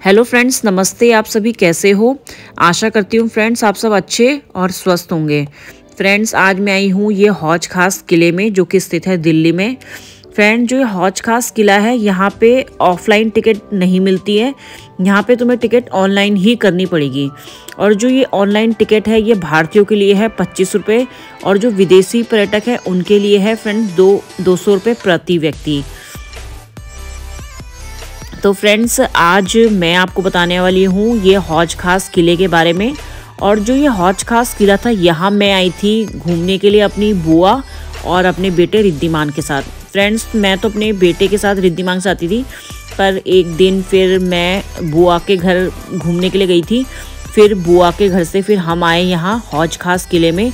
Hello friends, नमस्ते। आप सभी कैसे हो? आशा करती हूँ फ्रेंड्स आप सब अच्छे और स्वस्थ होंगे। फ्रेंड्स, आज मैं आई हूँ ये हौज खास किले में, जो कि स्थित है दिल्ली में। फ्रेंड, जो ये हौज खास किला है, यहाँ पे ऑफलाइन टिकट नहीं मिलती है। यहाँ पे तुम्हें टिकट ऑनलाइन ही करनी पड़ेगी। और जो ये ऑनलाइन टिकट है, ये भारतीयों के लिए है 25 रुपये, और जो विदेशी पर्यटक है उनके लिए है फ्रेंड्स 200 रुपये प्रति व्यक्ति। तो फ्रेंड्स, आज मैं आपको बताने वाली हूँ ये हौज खास किले के बारे में। और जो ये हौज खास किला था, यहाँ मैं आई थी घूमने के लिए अपनी बुआ और अपने बेटे रिद्धिमान के साथ। फ्रेंड्स, मैं तो अपने बेटे के साथ रिद्धिमान के साथ आती थी, पर एक दिन फिर मैं बुआ के घर घूमने के लिए गई थी। फिर बुआ के घर से फिर हम आए यहाँ हौज खास किले में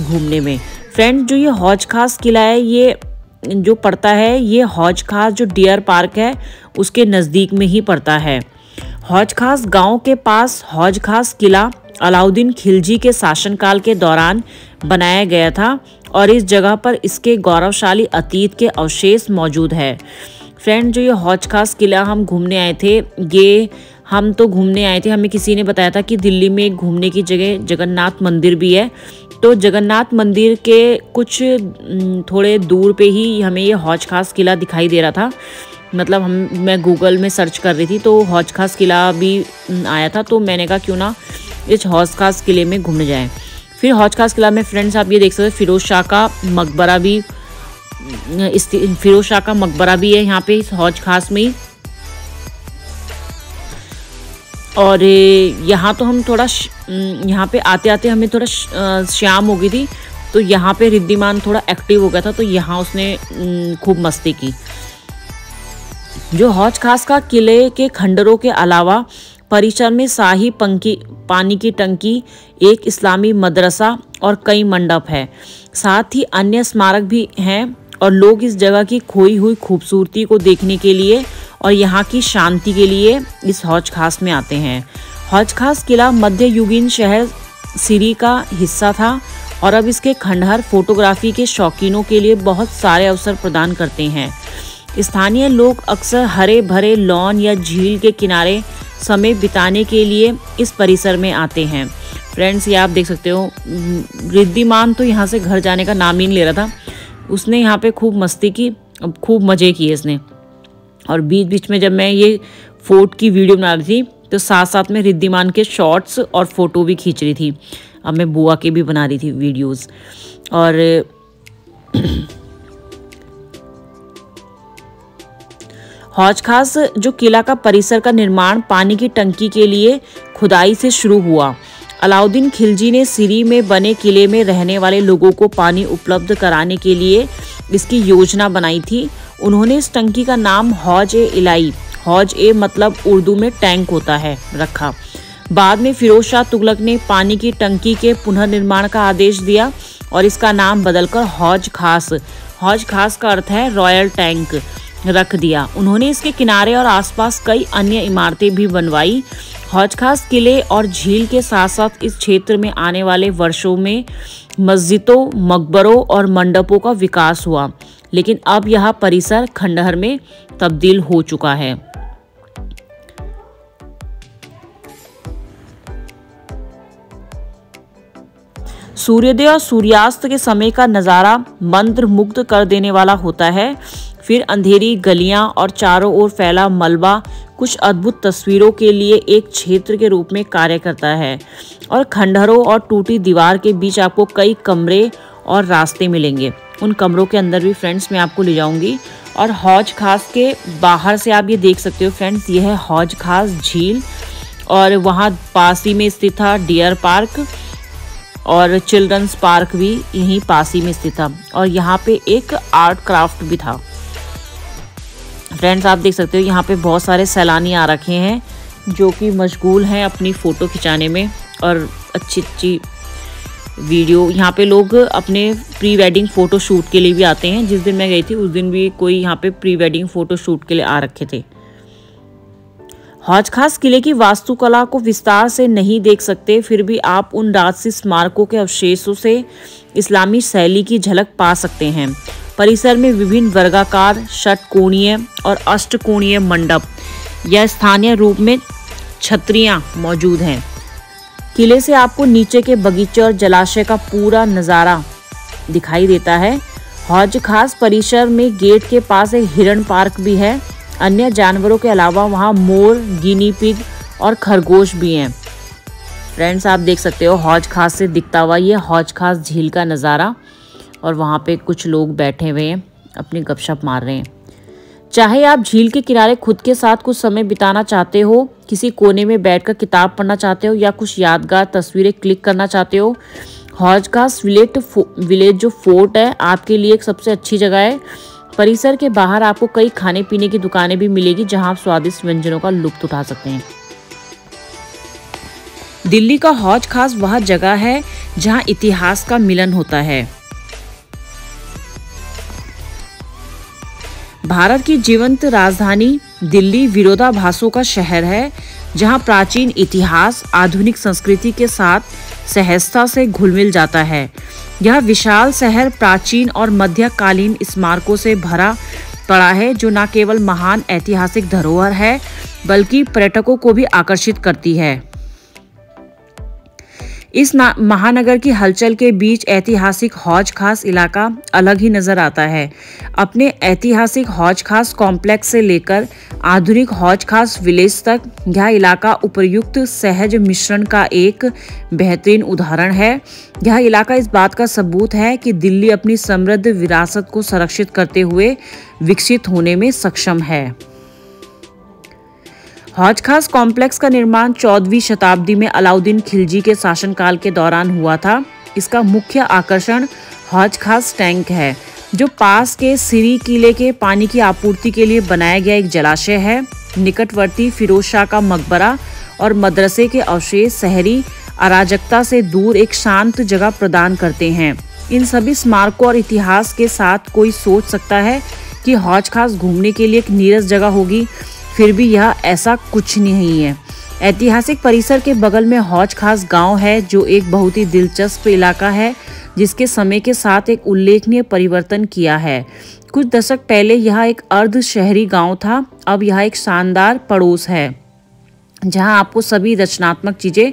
घूमने में। फ्रेंड्स, जो ये हौज खास किला है, ये जो पड़ता है, ये हौज खास जो डियर पार्क है उसके नज़दीक में ही पड़ता है। हौज खास गांव के पास हौज खास किला अलाउद्दीन खिलजी के शासनकाल के दौरान बनाया गया था, और इस जगह पर इसके गौरवशाली अतीत के अवशेष मौजूद है। फ्रेंड, जो ये हौज खास किला हम घूमने आए थे, ये हम तो घूमने आए थे, हमें किसी ने बताया था कि दिल्ली में एक घूमने की जगह जगन्नाथ मंदिर भी है। तो जगन्नाथ मंदिर के कुछ थोड़े दूर पे ही हमें ये हौज खास किला दिखाई दे रहा था। मतलब मैं गूगल में सर्च कर रही थी तो हौज खास किला भी आया था, तो मैंने कहा क्यों ना इस हौज खास किले में घूमने जाएं। फिर हौज खास किला में फ्रेंड्स आप ये देख सकते हैं, फिरोज शाह का मकबरा भी है यहाँ पे इस हौज खास में ही। और यहाँ तो हम थोड़ा यहाँ पे आते आते हमें थोड़ा शाम हो गई थी, तो यहाँ पे रिद्धिमान थोड़ा एक्टिव हो गया था, तो यहाँ उसने खूब मस्ती की। जो हौज खास का किले के खंडरों के अलावा परिसर में शाही पानी की टंकी, एक इस्लामी मदरसा और कई मंडप है। साथ ही अन्य स्मारक भी हैं, और लोग इस जगह की खोई हुई खूबसूरती को देखने के लिए और यहाँ की शांति के लिए इस हौज खास में आते हैं। हौज खास किला मध्ययुगीन शहर सिरी का हिस्सा था, और अब इसके खंडहर फोटोग्राफी के शौकीनों के लिए बहुत सारे अवसर प्रदान करते हैं। स्थानीय लोग अक्सर हरे भरे लॉन या झील के किनारे समय बिताने के लिए इस परिसर में आते हैं। फ्रेंड्स, ये आप देख सकते हो, रिद्धिमान तो यहाँ से घर जाने का नाम ही नहीं ले रहा था। उसने यहाँ पे खूब मस्ती की, खूब मज़े किए इसने। और बीच बीच में जब मैं ये फोर्ट की वीडियो बना रही थी, तो साथ साथ में रिद्धिमान के शॉर्ट्स और फोटो भी खींच रही थी। अब मैं बुआ के भी बना रही थी वीडियोस। और हौज खास जो किला का परिसर का निर्माण पानी की टंकी के लिए खुदाई से शुरू हुआ। अलाउद्दीन खिलजी ने सिरी में बने किले में रहने वाले लोगों को पानी उपलब्ध कराने के लिए इसकी योजना बनाई थी। उन्होंने इस टंकी का नाम हौज-ए-इलाई, हौज-ए मतलब उर्दू में टैंक होता है, रखा। बाद में फिरोज शाह तुगलक ने पानी की टंकी के पुनर्निर्माण का आदेश दिया और इसका नाम बदलकर हौज खास का अर्थ है रॉयल टैंक, रख दिया। उन्होंने इसके किनारे और आसपास कई अन्य इमारतें भी बनवाई। हौज खास किले और झील के साथ साथ इस क्षेत्र में आने वाले वर्षों में मस्जिदों, मकबरों और मंडपों का विकास हुआ, लेकिन अब यह परिसर खंडहर में तब्दील हो चुका है। सूर्योदय और सूर्यास्त के समय का नज़ारा मंत्रमुग्ध कर देने वाला होता है। फिर अंधेरी गलियां और चारों ओर फैला मलबा कुछ अद्भुत तस्वीरों के लिए एक क्षेत्र के रूप में कार्य करता है। और खंडहरों और टूटी दीवार के बीच आपको कई कमरे और रास्ते मिलेंगे। उन कमरों के अंदर भी फ्रेंड्स मैं आपको ले जाऊंगी। और हौज खास के बाहर से आप ये देख सकते हो फ्रेंड्स, ये है हौज खास झील, और वहाँ पास ही में स्थित था डियर पार्क, और चिल्ड्रंस पार्क भी यहीं पास ही में स्थित था। और यहाँ पे एक आर्ट क्राफ्ट भी था। फ्रेंड्स, आप देख सकते हो यहाँ पे बहुत सारे सैलानी आ रखे हैं, जो कि मशगूल हैं अपनी फ़ोटो खिंचाने में और अच्छी वीडियो। यहाँ पे लोग अपने प्री वेडिंग फ़ोटो शूट के लिए भी आते हैं। जिस दिन मैं गई थी उस दिन भी कोई यहाँ पे प्री वेडिंग फ़ोटो शूट के लिए आ रखे थे। हौज खास किले की वास्तुकला को विस्तार से नहीं देख सकते, फिर भी आप उन राजसी स्मारकों के अवशेषों से इस्लामी शैली की झलक पा सकते हैं। परिसर में विभिन्न वर्गाकार, षटकोणीय और अष्टकोणीय मंडप या स्थानीय रूप में छतरियां मौजूद हैं। किले से आपको नीचे के बगीचे और जलाशय का पूरा नज़ारा दिखाई देता है। हौज खास परिसर में गेट के पास एक हिरण पार्क भी है। अन्य जानवरों के अलावा वहाँ मोर, गिनी पिग और खरगोश भी हैं। फ्रेंड्स, आप देख सकते हो हौज खास से दिखता हुआ ये हौज खास झील का नज़ारा, और वहाँ पे कुछ लोग बैठे हुए हैं, अपनी गपशप मार रहे हैं। चाहे आप झील के किनारे खुद के साथ कुछ समय बिताना चाहते हो, किसी कोने में बैठकर किताब पढ़ना चाहते हो, या कुछ यादगार तस्वीरें क्लिक करना चाहते हो, हौज खास विलेज जो फोर्ट है आपके लिए एक सबसे अच्छी जगह है। परिसर के बाहर आपको कई खाने पीने की दुकानें भी मिलेगी, जहां आप स्वादिष्ट व्यंजनों का लुत्फ उठा सकते हैं। दिल्ली का हौज खास वह जगह है जहां इतिहास का मिलन होता है। भारत की जीवंत राजधानी दिल्ली विरोधाभासों का शहर है, जहां प्राचीन इतिहास आधुनिक संस्कृति के साथ सहजता से घुल-मिल जाता है। यह विशाल शहर प्राचीन और मध्यकालीन स्मारकों से भरा पड़ा है, जो न केवल महान ऐतिहासिक धरोहर है बल्कि पर्यटकों को भी आकर्षित करती है। इस महानगर की हलचल के बीच ऐतिहासिक हौज खास इलाका अलग ही नजर आता है। अपने ऐतिहासिक हौज खास कॉम्प्लेक्स से लेकर आधुनिक हौज खास विलेज तक यह इलाका उपयुक्त सहज मिश्रण का एक बेहतरीन उदाहरण है। यह इलाका इस बात का सबूत है कि दिल्ली अपनी समृद्ध विरासत को संरक्षित करते हुए विकसित होने में सक्षम है। हौज खास कॉम्प्लेक्स का निर्माण 14वीं शताब्दी में अलाउद्दीन खिलजी के शासनकाल के दौरान हुआ था। इसका मुख्य आकर्षण हौज खास टैंक है, जो पास के सिरी किले के पानी की आपूर्ति के लिए बनाया गया एक जलाशय है। निकटवर्ती फिरोज शाह का मकबरा और मदरसे के अवशेष शहरी अराजकता से दूर एक शांत जगह प्रदान करते हैं। इन सभी स्मारकों और इतिहास के साथ कोई सोच सकता है कि हौज खास घूमने के लिए एक नीरस जगह होगी, फिर भी यह ऐसा कुछ नहीं है। ऐतिहासिक परिसर के बगल में हौज खास गांव है, जो एक बहुत ही दिलचस्प इलाका है, जिसके समय के साथ एक उल्लेखनीय परिवर्तन किया है। कुछ दशक पहले यह एक अर्ध शहरी गांव था, अब यह एक शानदार पड़ोस है, जहां आपको सभी रचनात्मक चीजें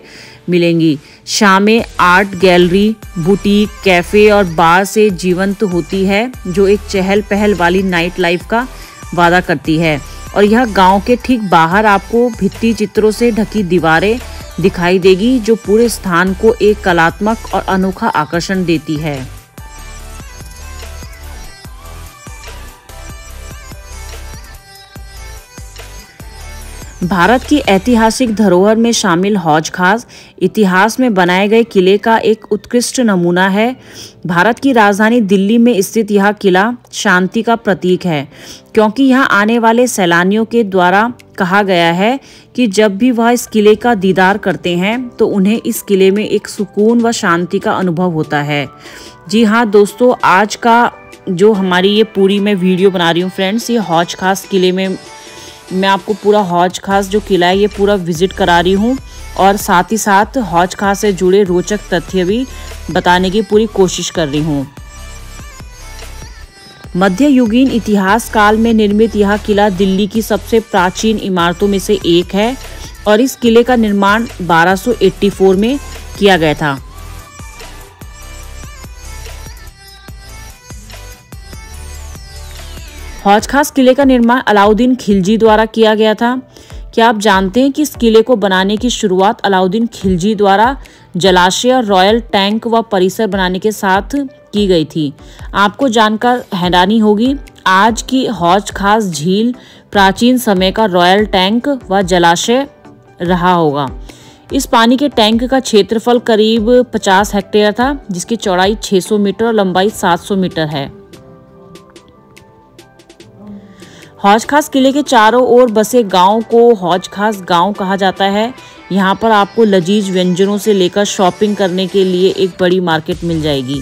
मिलेंगी। शामें आर्ट गैलरी, बुटीक, कैफे और बार से जीवंत होती है, जो एक चहल पहल वाली नाइट लाइफ का वादा करती है। और यह गांव के ठीक बाहर आपको भित्ति चित्रों से ढकी दीवारें दिखाई देगी, जो पूरे स्थान को एक कलात्मक और अनोखा आकर्षण देती है। भारत की ऐतिहासिक धरोहर में शामिल हौज खास इतिहास में बनाए गए किले का एक उत्कृष्ट नमूना है। भारत की राजधानी दिल्ली में स्थित यह किला शांति का प्रतीक है, क्योंकि यहाँ आने वाले सैलानियों के द्वारा कहा गया है कि जब भी वह इस किले का दीदार करते हैं तो उन्हें इस किले में एक सुकून व शांति का अनुभव होता है। जी हाँ दोस्तों, आज का जो हमारी ये पूरी मैं वीडियो बना रही हूँ फ्रेंड्स, ये हौज खास किले में मैं आपको पूरा हौज खास जो किला है ये पूरा विजिट करा रही हूँ, और साथ ही साथ हौज खास से जुड़े रोचक तथ्य भी बताने की पूरी कोशिश कर रही हूँ। मध्ययुगीन इतिहास काल में निर्मित यह किला दिल्ली की सबसे प्राचीन इमारतों में से एक है, और इस किले का निर्माण 1284 में किया गया था। हौज खास किले का निर्माण अलाउद्दीन खिलजी द्वारा किया गया था। क्या आप जानते हैं कि इस किले को बनाने की शुरुआत अलाउद्दीन खिलजी द्वारा जलाशय, रॉयल टैंक व परिसर बनाने के साथ की गई थी? आपको जानकर हैरानी होगी, आज की हौज खास झील प्राचीन समय का रॉयल टैंक व जलाशय रहा होगा। इस पानी के टैंक का क्षेत्रफल करीब 50 हेक्टेयर था, जिसकी चौड़ाई 600 मीटर और लंबाई 700 मीटर है। हौज खास किले के चारों ओर बसे गांव को हौज खास गांव कहा जाता है। यहाँ पर आपको लजीज व्यंजनों से लेकर शॉपिंग करने के लिए एक बड़ी मार्केट मिल जाएगी।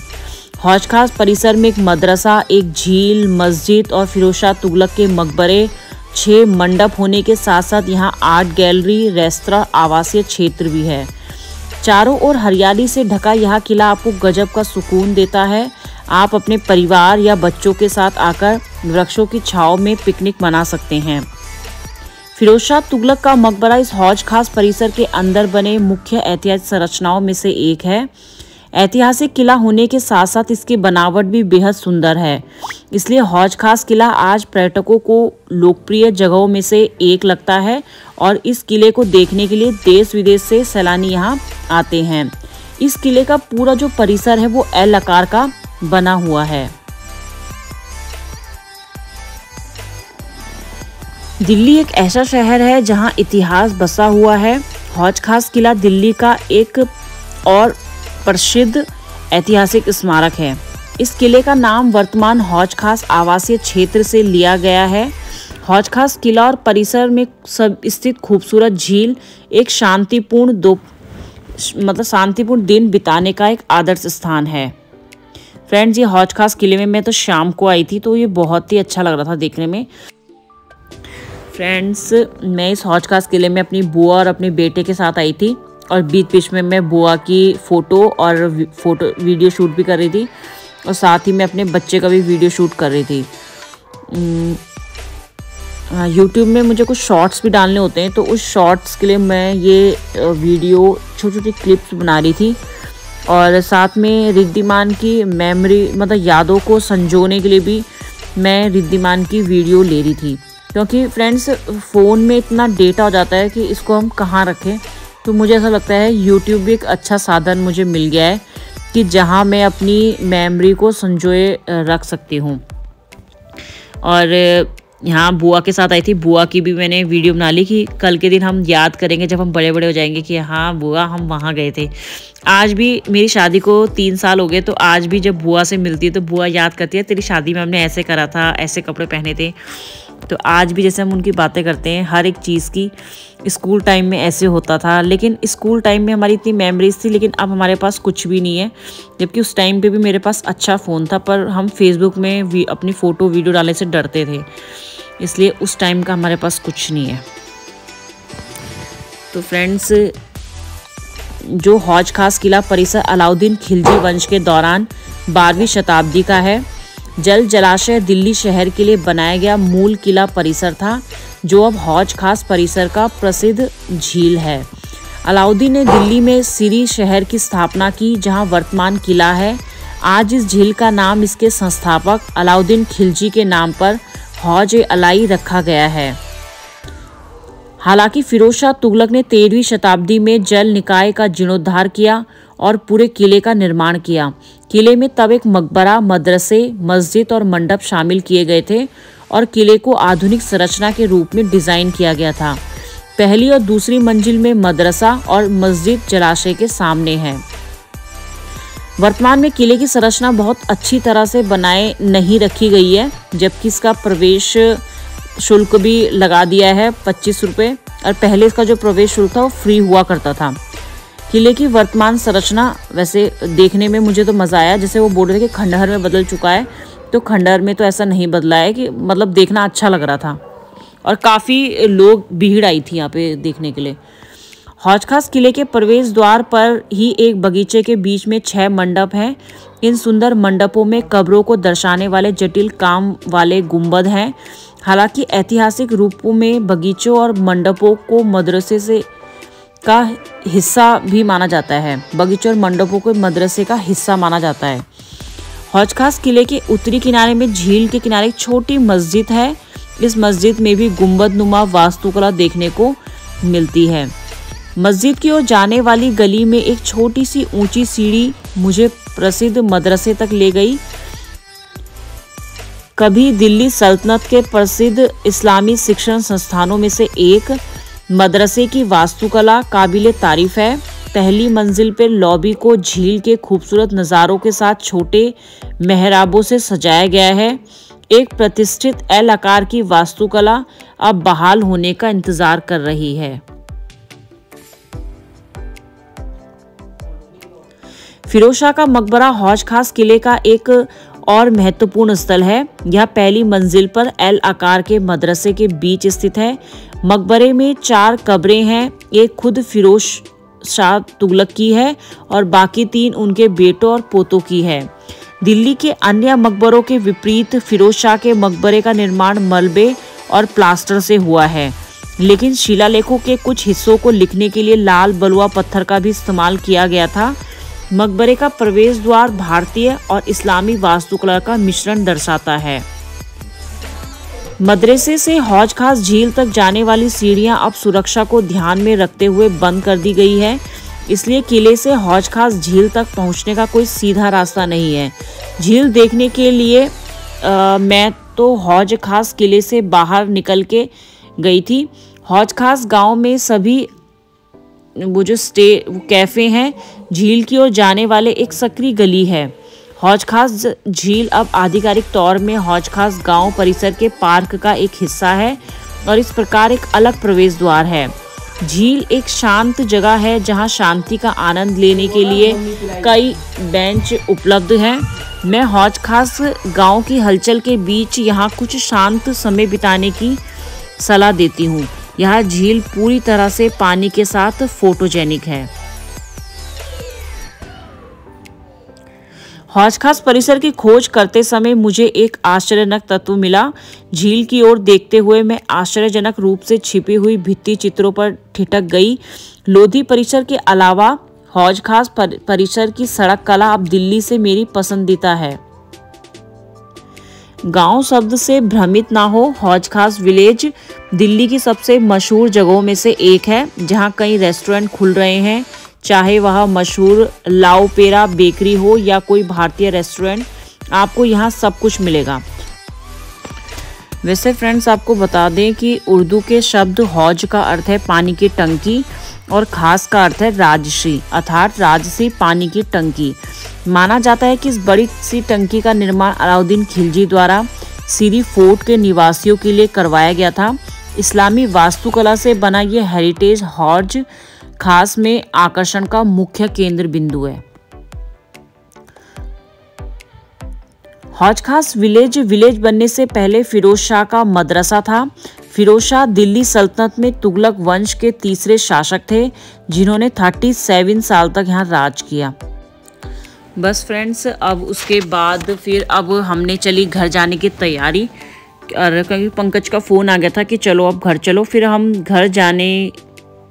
हौज खास परिसर में एक मदरसा, एक झील, मस्जिद और फिरोज शाह तुगलक के मकबरे, 6 मंडप होने के साथ साथ यहाँ आर्ट गैलरी, रेस्तरां, आवासीय क्षेत्र भी है। चारों ओर हरियाली से ढका यह किला आपको गजब का सुकून देता है। आप अपने परिवार या बच्चों के साथ आकर वृक्षों की छांव में पिकनिक मना सकते हैं। फिरोज शाह तुगलक का मकबरा इस हौज खास परिसर के अंदर बने मुख्य ऐतिहासिक संरचनाओं में से एक है। ऐतिहासिक किला होने के साथ साथ इसकी बनावट भी बेहद सुंदर है, इसलिए हौज खास किला आज पर्यटकों को लोकप्रिय जगहों में से एक लगता है और इस किले को देखने के लिए देश विदेश से सैलानी यहाँ आते हैं। इस किले का पूरा जो परिसर है वो एल आकार का बना हुआ है। दिल्ली एक ऐसा शहर है जहाँ इतिहास बसा हुआ है। हौज खास किला दिल्ली का एक और प्रसिद्ध ऐतिहासिक स्मारक है। इस किले का नाम वर्तमान हौज खास आवासीय क्षेत्र से लिया गया है। हौज खास किला और परिसर में सब स्थित खूबसूरत झील एक शांतिपूर्ण दिन बिताने का एक आदर्श स्थान है। फ्रेंड्स, ये हौज खास किले में मैं तो शाम को आई थी, तो ये बहुत ही अच्छा लग रहा था देखने में। फ्रेंड्स, मैं इस हौज खास किले में अपनी बुआ और अपने बेटे के साथ आई थी और बीच में मैं बुआ की फ़ोटो वीडियो शूट भी कर रही थी और साथ ही मैं अपने बच्चे का भी वीडियो शूट कर रही थी। यूट्यूब में मुझे कुछ शॉर्ट्स भी डालने होते हैं, तो उस शॉर्ट्स के लिए मैं ये वीडियो छोटी क्लिप्स बना रही थी और साथ में रिद्धिमान की मेमोरी यादों को संजोने के लिए भी मैं रिद्धिमान की वीडियो ले रही थी, क्योंकि फ्रेंड्स फ़ोन में इतना डेटा हो जाता है कि इसको हम कहाँ रखें। तो मुझे ऐसा लगता है यूट्यूब भी एक अच्छा साधन मुझे मिल गया है कि जहाँ मैं अपनी मेमोरी को संजोए रख सकती हूँ। और यहाँ बुआ के साथ आई थी, बुआ की भी मैंने वीडियो बना ली कि कल के दिन हम याद करेंगे जब हम बड़े हो जाएंगे कि हाँ बुआ हम वहाँ गए थे। आज भी मेरी शादी को 3 साल हो गए, तो आज भी जब बुआ से मिलती है तो बुआ याद करती है तेरी शादी में हमने ऐसे करा था, ऐसे कपड़े पहने थे। तो आज भी जैसे हम उनकी बातें करते हैं हर एक चीज़ की, स्कूल टाइम में ऐसे होता था, लेकिन स्कूल टाइम में हमारी इतनी मेमोरीज थी, लेकिन अब हमारे पास कुछ भी नहीं है। जबकि उस टाइम पे भी मेरे पास अच्छा फ़ोन था, पर हम फेसबुक में अपनी फ़ोटो वीडियो डालने से डरते थे, इसलिए उस टाइम का हमारे पास कुछ नहीं है। तो फ्रेंड्स, जो हौज खास किला परिसर अलाउद्दीन खिलजी वंश के दौरान 12वीं शताब्दी का है। जल जलाशय दिल्ली शहर के लिए बनाया गया मूल किला परिसर था, जो अब हौज खास परिसर का प्रसिद्ध झील है। अलाउद्दीन ने दिल्ली में सिरी शहर की स्थापना की, जहां वर्तमान किला है। आज इस झील का नाम इसके संस्थापक अलाउद्दीन खिलजी के नाम पर हौज अलाई रखा गया है। हालांकि फिरोज शाह तुगलक ने 13वीं शताब्दी में जल निकाय का जीर्णोद्धार किया और पूरे किले का निर्माण किया। किले में तब एक मकबरा, मदरसे, मस्जिद और मंडप शामिल किए गए थे और किले को आधुनिक संरचना के रूप में डिजाइन किया गया था। पहली और दूसरी मंजिल में मदरसा और मस्जिद जलाशय के सामने है। वर्तमान में किले की संरचना बहुत अच्छी तरह से बनाए नहीं रखी गई है, जबकि इसका प्रवेश शुल्क भी लगा दिया है 25 रुपये, और पहले इसका जो प्रवेश शुल्क था वो फ्री हुआ करता था। किले की वर्तमान संरचना वैसे देखने में मुझे तो मज़ा आया, जैसे वो बोल रहे थे कि खंडहर में बदल चुका है, तो खंडहर में तो ऐसा नहीं बदला है, कि मतलब देखना अच्छा लग रहा था और काफ़ी लोग भीड़ आई थी यहाँ पे देखने के लिए। हौज खास किले के प्रवेश द्वार पर ही एक बगीचे के बीच में 6 मंडप हैं। इन सुंदर मंडपों में कब्रों को दर्शाने वाले जटिल काम वाले गुंबद हैं। हालांकि ऐतिहासिक रूपों में बगीचों और मंडपों को मदरसे से का हिस्सा भी माना जाता है। बगीचों और मंडपों को मदरसे का हिस्सा माना जाता है। हौज खास किले के उत्तरी किनारे में झील के किनारे एक छोटी मस्जिद है। इस मस्जिद में भी गुंबद नुमा वास्तुकला देखने को मिलती है। मस्जिद की ओर जाने वाली गली में एक छोटी सी ऊंची सीढ़ी मुझे प्रसिद्ध मदरसे तक ले गई। कभी दिल्ली सल्तनत के प्रसिद्ध इस्लामी शिक्षण संस्थानों में से एक मदरसे की वास्तुकला काबिले तारीफ है। पहली मंजिल पर लॉबी को झील के खूबसूरत नज़ारों के साथ छोटे मेहराबों से सजाया गया है। एक प्रतिष्ठित एल आकार की वास्तुकला अब बहाल होने का इंतजार कर रही है। फिरोज शाह का मकबरा हौज खास किले का एक और महत्वपूर्ण स्थल है। यह पहली मंजिल पर एल आकार के मदरसे के बीच स्थित है। मकबरे में 4 कब्रें हैं। एक खुद फिरोज शाह तुगलक की है और बाकी 3 उनके बेटों और पोतों की है। दिल्ली के अन्य मकबरों के विपरीत फिरोज शाह के मकबरे का निर्माण मलबे और प्लास्टर से हुआ है। लेकिन शिलालेखों के कुछ हिस्सों को लिखने के लिए लाल बलुआ पत्थर का भी इस्तेमाल किया गया था। मकबरे का प्रवेश द्वार भारतीय और इस्लामी वास्तुकला का मिश्रण दर्शाता है। मदरसे से हौज खास झील तक जाने वाली सीढ़ियां अब सुरक्षा को ध्यान में रखते हुए बंद कर दी गई है, इसलिए किले से हौज खास झील तक पहुंचने का कोई सीधा रास्ता नहीं है। झील देखने के लिए मैं तो हौज खास किले से बाहर निकल के गई थी। हौज खास गांव में सभी वो जो कैफ़े हैं, झील की ओर जाने वाले एक सकरी गली है। हौज खास झील अब आधिकारिक तौर में हौज खास गांव परिसर के पार्क का एक हिस्सा है और इस प्रकार एक अलग प्रवेश द्वार है। झील एक शांत जगह है जहां शांति का आनंद लेने के लिए कई बेंच उपलब्ध हैं। मैं हौज खास गांव की हलचल के बीच यहां कुछ शांत समय बिताने की सलाह देती हूँ। यह झील पूरी तरह से पानी के साथ फोटोजेनिक है। हौज खास परिसर की खोज करते समय मुझे एक आश्चर्यजनक तत्व मिला। झील की ओर देखते हुए मैं आश्चर्यजनक रूप से छिपी हुई भित्ति चित्रों पर ठिठक गई। लोधी परिसर के अलावा हौज खास परिसर की सड़क कला अब दिल्ली से मेरी पसंदीदा है। गांव शब्द से भ्रमित ना हो, हौज खास विलेज दिल्ली की सबसे मशहूर जगहों में से एक है, जहां कई रेस्टोरेंट खुल रहे हैं। चाहे वह मशहूर लाओपेरा बेकरी हो या कोई भारतीय रेस्टोरेंट, आपको यहां सब कुछ मिलेगा। वैसे फ्रेंड्स, आपको बता दें कि उर्दू के शब्द हौज का अर्थ है पानी की टंकी और खास का अर्थ है राजसी, अर्थात राजसी पानी की टंकी। माना जाता है कि इस बड़ी सी टंकी का निर्माण अलाउद्दीन खिलजी द्वारा सीरी फोर्ट के निवासियों के लिए करवाया गया था। इस्लामी वास्तुकला से बना यह हेरिटेज हौज खास में आकर्षण का मुख्य केंद्र बिंदु है। हौज खास विलेज बनने से पहले फिरोज शाह का मदरसा था। फिरोज शाह दिल्ली सल्तनत में तुगलक वंश के तीसरे शासक थे, जिन्होंने 37 साल तक यहाँ राज किया। बस फ्रेंड्स, अब उसके बाद फिर अब हमने चली घर जाने की तैयारी, और क्योंकि पंकज का फ़ोन आ गया था कि चलो अब घर चलो। फिर हम घर जाने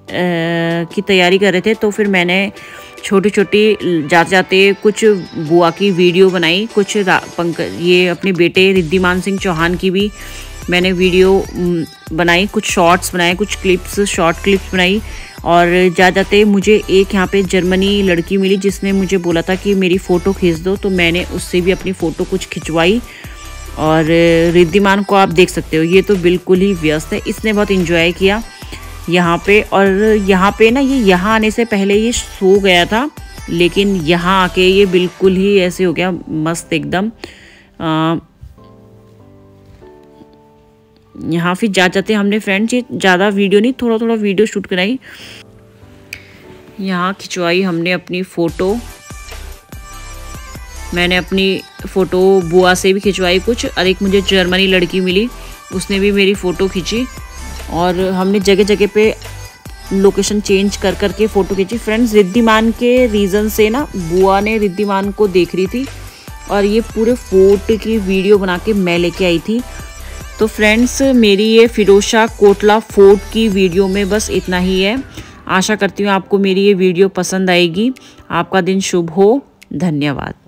की तैयारी कर रहे थे, तो फिर मैंने छोटी छोटी जाते जाते कुछ बुआ की वीडियो बनाई, कुछ ये अपने बेटे रिद्धिमान सिंह चौहान की भी मैंने वीडियो बनाई, कुछ शॉर्ट्स बनाए, कुछ शॉर्ट क्लिप्स बनाई। और जाते मुझे एक यहाँ पे जर्मनी लड़की मिली जिसने मुझे बोला था कि मेरी फ़ोटो खींच दो, तो मैंने उससे भी अपनी फ़ोटो कुछ खिंचवाई। और रिद्धिमान को आप देख सकते हो, ये तो बिल्कुल ही व्यस्त है, इसने बहुत इन्जॉय किया यहाँ पे। और यहाँ पे ना, ये यहाँ आने से पहले ये सो गया था, लेकिन यहाँ आके ये बिल्कुल ही ऐसे हो गया मस्त एकदम। यहाँ फिर जाते हमने फ्रेंड्स ये ज़्यादा वीडियो नहीं, थोड़ा थोड़ा वीडियो शूट कराई। यहाँ खिंचवाई हमने अपनी फ़ोटो, मैंने अपनी फ़ोटो बुआ से भी खिंचवाई कुछ, और एक मुझे जर्मनी लड़की मिली, उसने भी मेरी फ़ोटो खींची। और हमने जगह जगह पे लोकेशन चेंज कर करके फ़ोटो खींची। फ्रेंड्स, रिद्धिमान के रीज़न से ना बुआ ने रिद्धिमान को देख रही थी, और ये पूरे फोर्ट की वीडियो बना के मैं लेके आई थी। तो फ्रेंड्स, मेरी ये फिरोज शाह कोटला फोर्ट की वीडियो में बस इतना ही है। आशा करती हूँ आपको मेरी ये वीडियो पसंद आएगी। आपका दिन शुभ हो। धन्यवाद।